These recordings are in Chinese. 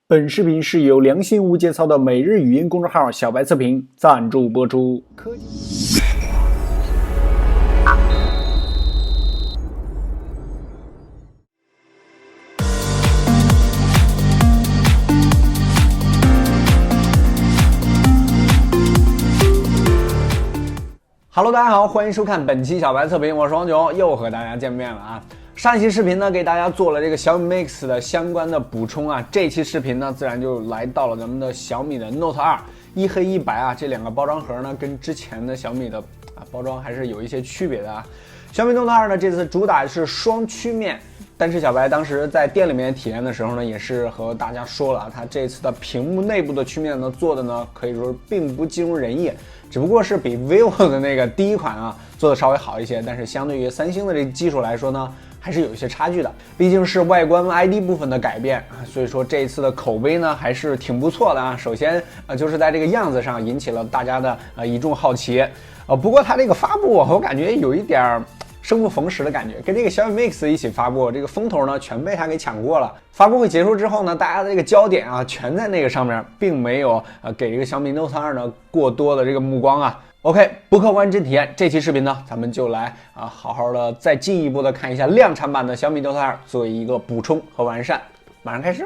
本视频是由良心无节操的每日语音公众号小白测评赞助播出。Hello， 大家好，欢迎收看本期小白测评，我是王炯，又和大家见面了啊。上一期视频呢，给大家做了这个小米 Mix 的相关的补充啊。这期视频呢，自然就来到了咱们的小米的 Note 2，一黑一白啊，这两个包装盒呢，跟之前的小米的包装还是有一些区别的啊。小米 Note 2呢，这次主打是双曲面，但是小白当时在店里面体验的时候呢，也是和大家说了，它这次的屏幕内部的曲面呢，做的呢，可以说并不尽如人意，只不过是比 vivo 的那个第一款啊做的稍微好一些，但是相对于三星的这个技术来说呢，还是有一些差距的，毕竟是外观 ID 部分的改变，所以说这一次的口碑呢还是挺不错的啊。首先就是在这个样子上引起了大家的一众好奇，不过它这个发布我感觉有一点生不逢时的感觉，跟这个小米 Mix 一起发布，这个风头呢全被它给抢过了。发布会结束之后呢，大家的这个焦点啊全在那个上面，并没有给这个小米 Note 2呢过多的这个目光啊。OK， 不客观真体验，这期视频呢，咱们就来好好的再进一步的看一下量产版的小米 Note 2，作为一个补充和完善。马上开始。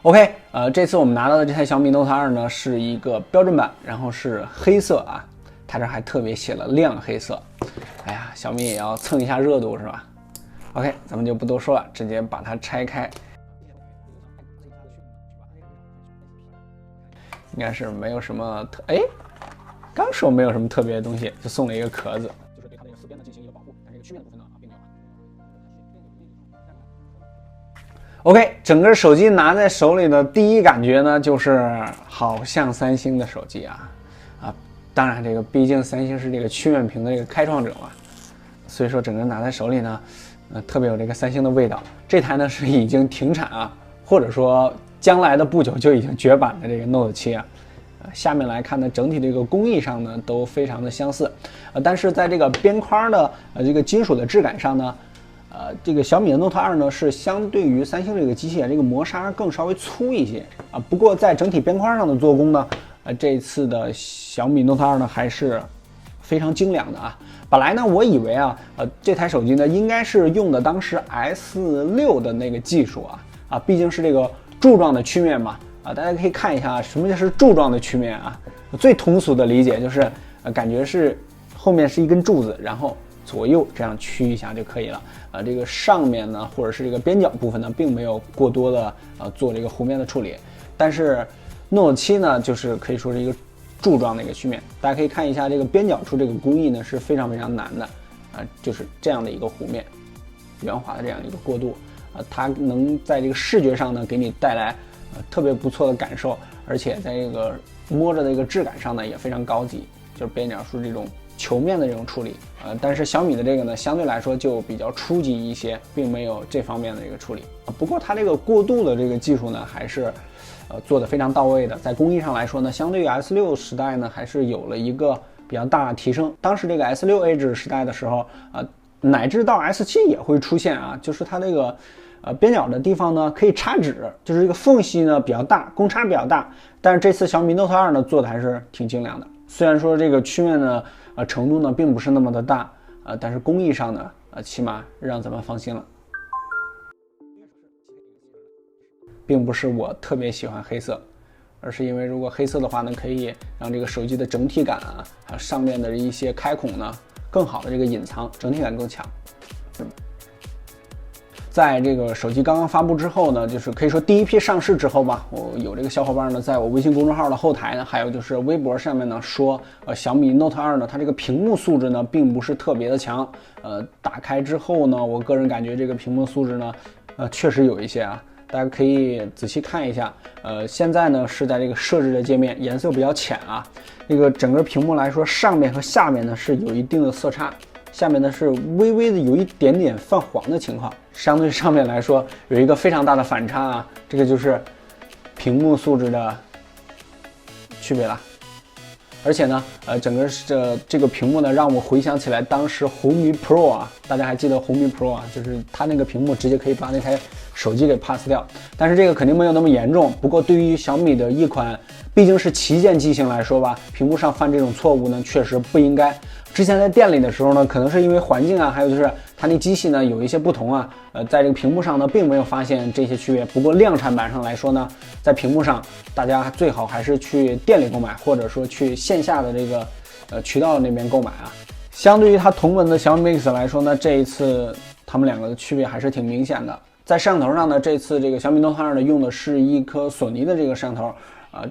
OK， 这次我们拿到的这台小米 Note 2呢，是一个标准版，然后是黑色啊，它这还特别写了亮黑色。哎呀，小米也要蹭一下热度是吧 ？OK， 咱们就不多说了，直接把它拆开。应该是没有什么刚说没有什么特别的东西，就送了一个壳子，就是对它这个四边呢进行一个保护，但这个曲面部分呢并没有。OK， 整个手机拿在手里的第一感觉呢，就是好像三星的手机啊，当然这个毕竟三星是这个曲面屏的这个开创者嘛，所以说整个拿在手里呢，特别有这个三星的味道。这台呢是已经停产啊，或者说将来的不久就已经绝版的这个 Note 7啊，下面来看呢，整体这个工艺上呢都非常的相似，但是在这个边框的这个金属的质感上呢，这个小米的 Note 2呢是相对于三星这个机器这个磨砂更稍微粗一些啊，不过在整体边框上的做工呢，这次的小米 Note 2呢还是非常精良的啊。本来呢我以为这台手机呢应该是用的当时 S6 的那个技术啊，毕竟是这个柱状的曲面嘛，大家可以看一下什么是柱状的曲面啊。最通俗的理解就是感觉是后面是一根柱子，然后左右这样曲一下就可以了。这个上面呢或者是这个边角部分呢，并没有过多的做这个弧面的处理。但是 Note 7呢，就是可以说是一个柱状的一个曲面，大家可以看一下这个边角处这个工艺呢是非常非常难的就是这样的一个弧面，圆滑的这样一个过渡。它能在这个视觉上呢给你带来特别不错的感受，而且在这个摸着的一个质感上呢也非常高级，就是边角处这种球面的这种处理。但是小米的这个呢相对来说就比较初级一些，并没有这方面的这个处理。不过它这个过渡的这个技术呢还是做得非常到位的，在工艺上来说呢，相对于 S6 时代呢还是有了一个比较大的提升。当时这个 S6 Edge 时代的时候乃至到 S7 也会出现就是它这个边角的地方呢可以插纸，就是这个缝隙呢比较大，公差比较大。但是这次小米 Note 2呢做的还是挺精良的，虽然说这个曲面的程度呢并不是那么的大但是工艺上呢起码让咱们放心了。并不是我特别喜欢黑色，而是因为如果黑色的话呢，可以让这个手机的整体感上面的一些开孔呢更好的这个隐藏，整体感更强。在这个手机刚刚发布之后呢，就是可以说第一批上市之后吧，我有这个小伙伴呢在我微信公众号的后台呢，还有就是微博上面呢说小米 Note 2呢它这个屏幕素质呢并不是特别的强。打开之后呢，我个人感觉这个屏幕素质呢确实有一些大家可以仔细看一下。现在呢是在这个设置的界面，颜色比较浅这个整个屏幕来说，上面和下面呢是有一定的色差，下面呢是微微的有一点点泛黄的情况，相对上面来说有一个非常大的反差这个就是屏幕素质的区别了。而且呢整个这个屏幕呢让我回想起来当时红米 Pro 大家还记得红米 Pro 啊，就是它那个屏幕直接可以把那台手机给 pass 掉。但是这个肯定没有那么严重。不过对于小米的一款毕竟是旗舰机型来说吧，屏幕上犯这种错误呢，确实不应该。之前在店里的时候呢，可能是因为环境啊，还有就是它那机器呢有一些不同啊，在这个屏幕上呢并没有发现这些区别。不过量产版上来说呢，在屏幕上大家最好还是去店里购买，或者说去线下的这个渠道那边购买啊。相对于它同门的小米 Mix 来说呢，这一次它们两个的区别还是挺明显的。在摄像头上呢，这次这个小米 Note 2呢用的是一颗索尼的这个摄像头，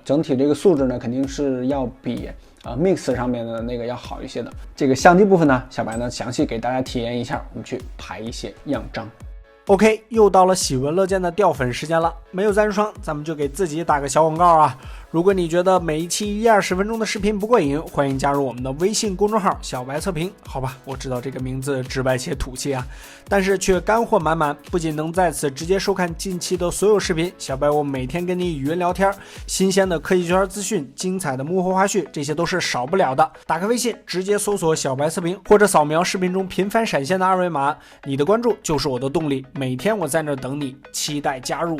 整体这个素质呢肯定是要比Mix 上面的那个要好一些的。这个相机部分呢，小白呢详细给大家体验一下，我们去拍一些样张。OK， 又到了喜闻乐见的掉粉时间了，没有赞助商，咱们就给自己打个小广告啊！如果你觉得每一期1-20分钟的视频不过瘾，欢迎加入我们的微信公众号小白测评。好吧，我知道这个名字直白且土气啊，但是却干货满满。不仅能在此直接收看近期的所有视频，小白我每天跟你语音聊天，新鲜的科技圈资讯，精彩的幕后花絮，这些都是少不了的。打开微信，直接搜索小白测评，或者扫描视频中频繁闪现的二维码，你的关注就是我的动力。每天我在那等你，期待加入。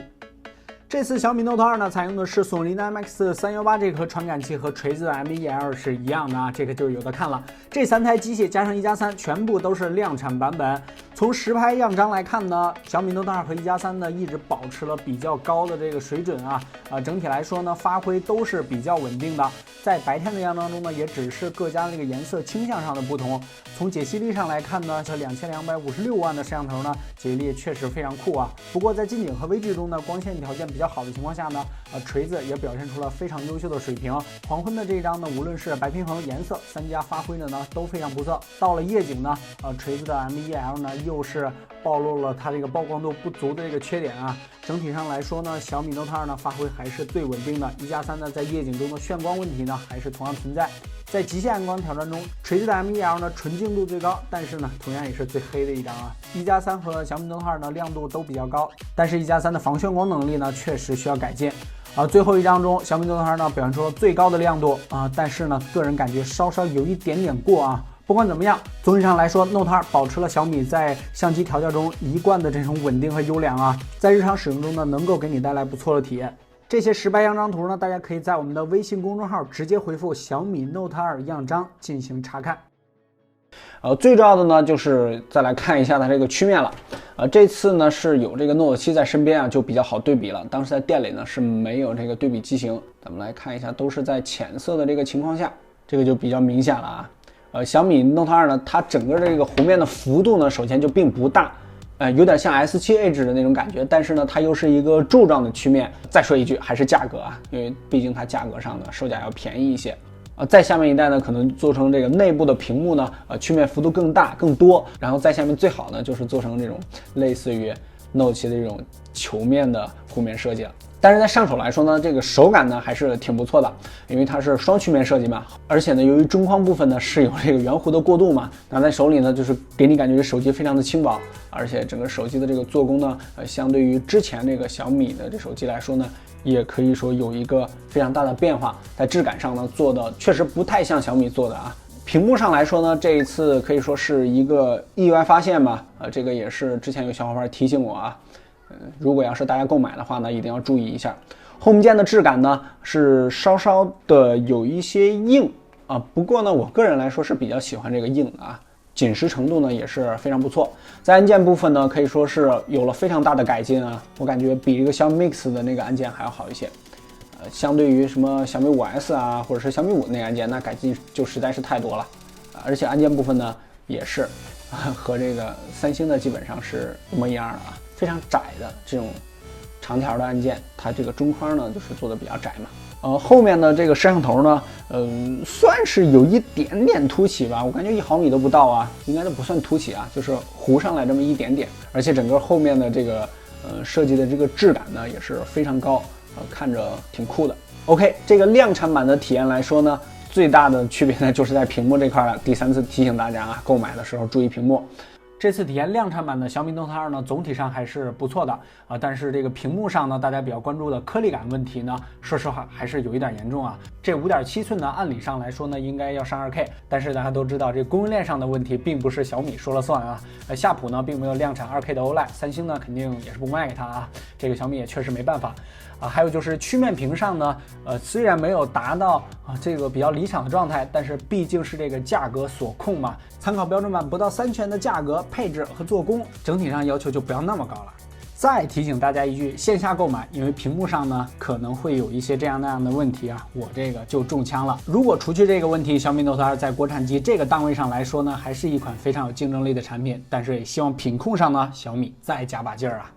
这次小米 Note 2呢，采用的是索尼的 IMX318这颗传感器，和锤子的 M1L 是一样的啊，这个就有的看了。这3台机器加上1+3，全部都是量产版本。从实拍样张来看呢，小米 Note 2和1+3呢一直保持了比较高的这个水准啊，整体来说呢，发挥都是比较稳定的。在白天的样张中呢，也只是各家这个颜色倾向上的不同。从解析力上来看呢，这2256万的摄像头呢，解析力确实非常酷啊。不过在近景和微距中呢，光线条件比较好的情况下呢，锤子也表现出了非常优秀的水平。黄昏的这一张呢，无论是白平衡、颜色3家发挥的呢都非常不错。到了夜景呢，锤子的 M1L 呢又是暴露了它这个曝光度不足的这个缺点啊。整体上来说呢，小米 Note 2呢发挥还是最稳定的。1+3呢在夜景中的眩光问题呢还是同样存在。在极限暗光挑战中，锤子的 M1L 呢纯净度最高，但是呢同样也是最黑的一张啊。1+3和小米 Note 2呢亮度都比较高，但是1+3的防眩光能力呢确实需要改进。最后一张中，小米 Note 2呢表现出了最高的亮度啊，但是呢个人感觉稍稍有一点点过啊。不管怎么样，总体上来说 ，Note 2保持了小米在相机调教中一贯的这种稳定和优良啊，在日常使用中呢，能够给你带来不错的体验。这些实拍样张图呢，大家可以在我们的微信公众号直接回复小米 Note 2样张进行查看。最重要的呢，就是再来看一下它这个曲面了。这次呢是有这个 Note 7在身边啊，就比较好对比了。当时在店里呢是没有这个对比机型，咱们来看一下，都是在浅色的这个情况下，这个就比较明显了啊。小米 Note 2呢，它整个这个弧面的幅度呢，首先就并不大，有点像 S7 Edge 的那种感觉，但是呢，它又是一个柱状的曲面。再说一句，还是价格啊，因为毕竟它价格上的售价要便宜一些。再下面一代呢，可能做成这个内部的屏幕呢，曲面幅度更大更多，然后再下面最好呢就是做成这种类似于 Note 7的这种球面的弧面设计了。但是在上手来说呢，这个手感呢还是挺不错的，因为它是双曲面设计嘛，而且呢，由于中框部分呢是有这个圆弧的过渡嘛，拿在手里呢就是给你感觉这手机非常的轻薄，而且整个手机的这个做工呢，相对于之前这个小米的这手机来说呢，也可以说有一个非常大的变化，在质感上呢做的确实不太像小米做的啊。屏幕上来说呢，这一次可以说是一个意外发现吧，这个也是之前有小伙伴提醒我啊。如果要是大家购买的话呢，一定要注意一下。Home 键的质感呢是稍稍的有一些硬啊，不过呢，我个人来说是比较喜欢这个硬的啊，紧实程度呢也是非常不错。在按键部分呢，可以说是有了非常大的改进啊，我感觉比这个小米 Mix 的那个按键还要好一些。相对于什么小米 5S 啊，或者是小米5那个按键，那改进就实在是太多了。而且按键部分呢也是和这个三星的基本上是一模一样的啊。非常窄的这种长条的按键，它这个中框呢就是做的比较窄嘛。后面的这个摄像头呢，算是有一点点凸起吧，我感觉1毫米都不到啊，应该都不算凸起啊，就是糊上来这么一点点。而且整个后面的这个设计的这个质感呢也是非常高，看着挺酷的。OK， 这个量产版的体验来说呢，最大的区别呢就是在屏幕这块了。第3次提醒大家啊，购买的时候注意屏幕。这次体验量产版的小米 Note 2呢，总体上还是不错的啊，但是这个屏幕上呢，大家比较关注的颗粒感问题呢，说实话还是有一点严重啊。这5.7寸呢，按理上来说呢，应该要上2K，但是大家都知道这供应链上的问题并不是小米说了算啊。夏普呢并没有量产2K 的 OLED， 三星呢肯定也是不卖给他啊，这个小米也确实没办法。还有就是曲面屏上呢，虽然没有达到这个比较理想的状态，但是毕竟是这个价格所控嘛，参考标准版不到3000元的价格、配置和做工，整体上要求就不要那么高了。再提醒大家一句，线下购买，因为屏幕上呢可能会有一些这样那样的问题啊，我这个就中枪了。如果除去这个问题，小米 Note 2在国产机这个档位上来说呢，还是一款非常有竞争力的产品，但是也希望品控上呢，小米再加把劲儿啊。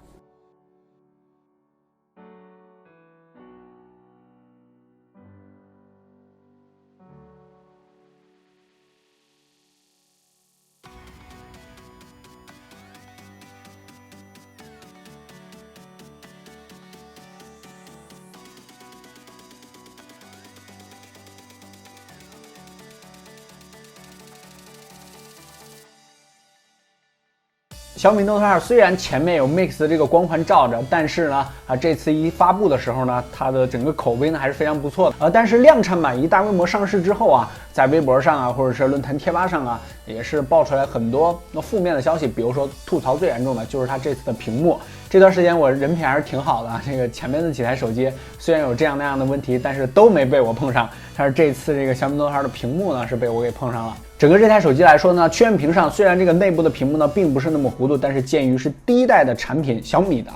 小米 Note 2虽然前面有 Mix 的这个光环罩着，但是呢，这次一发布的时候呢，它的整个口碑呢还是非常不错的。但是量产版一大规模上市之后啊，在微博上啊，或者是论坛贴吧上啊，也是爆出来很多负面的消息，比如说吐槽最严重的就是它这次的屏幕。这段时间我人品还是挺好的，这个前面的几台手机虽然有这样那样的问题，但是都没被我碰上。但是这次这个小米 Note 2的屏幕呢，是被我给碰上了。整个这台手机来说呢，曲面屏上虽然这个内部的屏幕呢并不是那么糊涂，但是鉴于是第一代的产品，小米的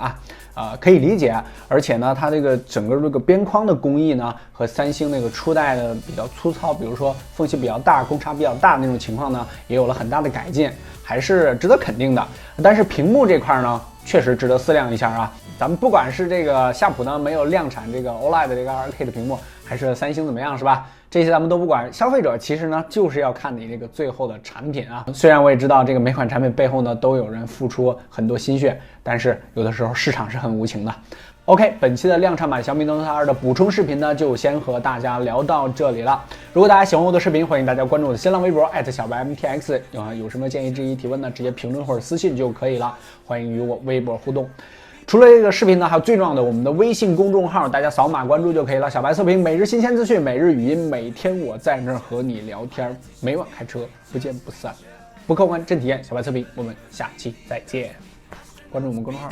可以理解。而且呢，它这个整个这个边框的工艺呢，和三星那个初代的比较粗糙，比如说缝隙比较大、公差比较大那种情况呢，也有了很大的改进，还是值得肯定的。但是屏幕这块呢，确实值得思量一下啊。咱们不管是这个夏普呢没有量产这个 OLED 的这个2K 的屏幕，还是三星怎么样，是吧？这些咱们都不管，消费者其实呢就是要看你这个最后的产品啊。虽然我也知道这个每款产品背后呢都有人付出很多心血，但是有的时候市场是很无情的。OK， 本期的量产版小米 Note 2的补充视频呢，就先和大家聊到这里了。如果大家喜欢我的视频，欢迎大家关注我的新浪微博小白 MTX， 有什么建议、质疑、提问呢，直接评论或者私信就可以了。欢迎与我微博互动。除了这个视频呢，还有最重要的我们的微信公众号，大家扫码关注就可以了。小白测评，每日新鲜资讯，每日语音，每天我在那儿和你聊天，每晚开车不见不散。不客观真体验，小白测评，我们下期再见。关注我们公众号。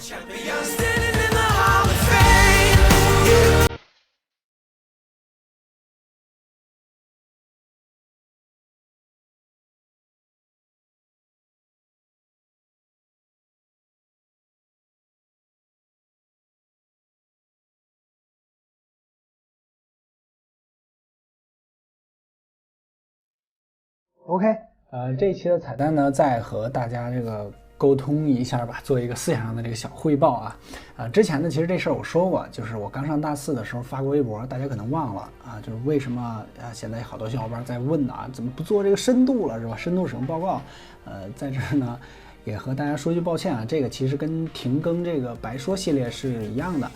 OK，这一期的彩蛋呢，再和大家这个沟通一下吧，做一个思想上的这个小汇报啊。之前呢，其实这事儿我说过，就是我刚上大4的时候发过微博，大家可能忘了啊，就是为什么现在好多小伙伴在问啊，怎么不做这个深度了，是吧？深度使用报告，在这儿呢也和大家说句抱歉啊，这个其实跟停更这个白说系列是一样的。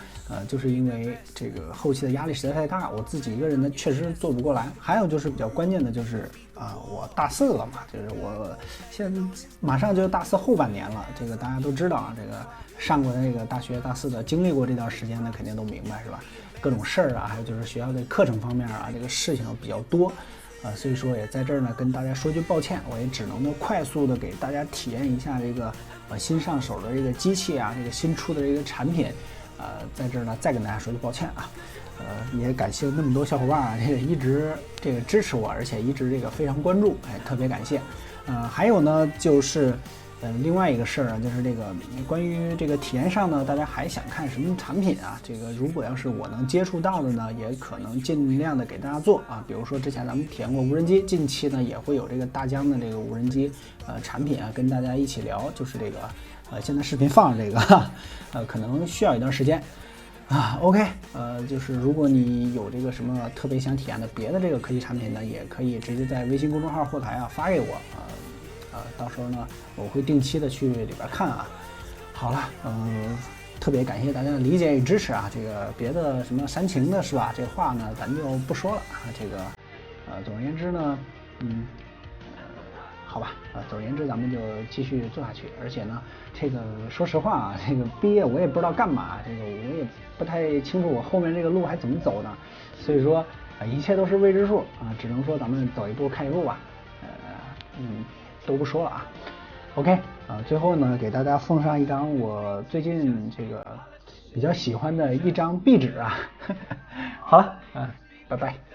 就是因为这个后期的压力实在太大，我自己一个人呢确实做不过来。还有就是比较关键的就是我大4了嘛，就是我现在马上就大4后半年了，这个大家都知道啊，这个上过那个大学大4的，经历过这段时间的肯定都明白，是吧？各种事儿啊，还有就是学校的课程方面啊，这个事情比较多。所以说也在这儿呢跟大家说句抱歉，我也只能呢快速的给大家体验一下这个新上手的这个机器啊，这个新出的这个产品。在这儿呢再跟大家说句抱歉啊，也感谢那么多小伙伴啊，这个一直这个支持我，而且一直这个非常关注，特别感谢。还有呢就是另外一个事儿啊，就是这个关于这个体验上呢，大家还想看什么产品啊？这个如果要是我能接触到的呢，也可能尽量的给大家做啊。比如说之前咱们体验过无人机，近期呢也会有这个大疆的这个无人机产品啊，跟大家一起聊，就是这个现在视频放着这个可能需要一段时间OK，就是如果你有这个什么特别想体验的别的这个科技产品呢，也可以直接在微信公众号后台发给我到时候呢我会定期的去里边看啊。好了，特别感谢大家的理解与支持啊，这个别的什么煽情的是吧，这话呢咱就不说了啊。这个总而言之呢好吧，总而言之，咱们就继续做下去。而且呢，这个说实话啊，这个毕业我也不知道干嘛，这个我也不太清楚我后面这个路还怎么走呢。所以说一切都是未知数啊，只能说咱们走一步看一步吧。都不说了啊。OK 最后呢，给大家奉上一张我最近这个比较喜欢的一张壁纸啊。好了拜拜。